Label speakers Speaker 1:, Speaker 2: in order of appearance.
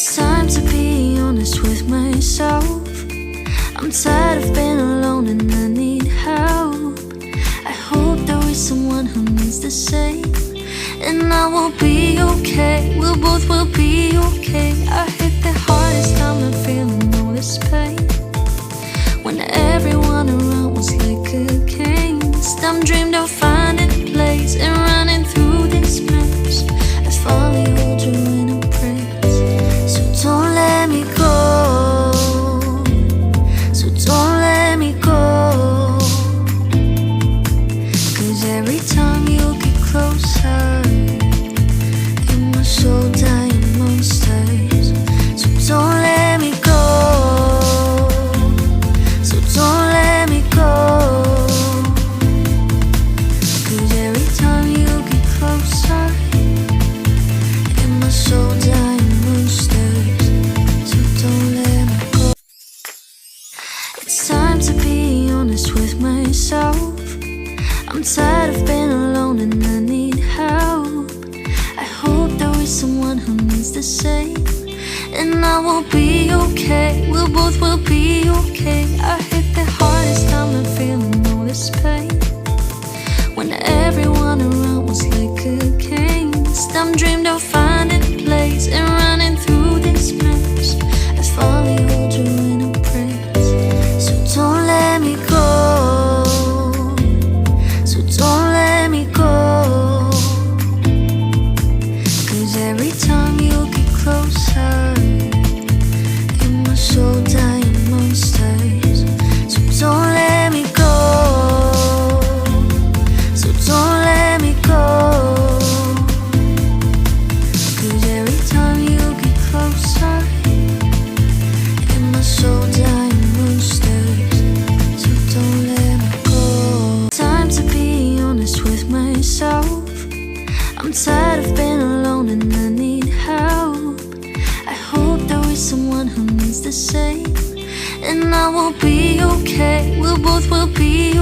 Speaker 1: It's time to be honest with myself. I'm tired of being alone and I need help. I hope there is someone who needs the same, and I will be okay. We both will be okay. I hit the hardest time I'm feeling all this pain, when everyone around was like a case. I'm dreamed of finding a place and running through this mess. I finally hold you in a press. So don't let me go. So don't let me go. 'Cause every time you get closer, in my soul dying monsters. So don't let me go. So don't let me go. 'Cause every time you get closer, in my soul dying monsters. So don't let me go. It's time to be honest with myself. I'm tired of being alone and I need help. I hope there is someone who needs the same, and I will be okay. We both will be okay. I hit the hardest time I'm feeling all this pain, when everyone around was like a case. I'm dreamed of finding a place and running through this mess. I finally hold you in a press. So don't let me go. So don't let me go. 'Cause every time you get closer, in my soul dying monsters. So don't let me go. So don't let me go. 'Cause every time you get closer, in my soul dying monsters. So don't let me go. Time to be honest with myself. I'm tired of being alone and I need help. I hope there is someone who needs the same, and I will be okay. We both will be okay.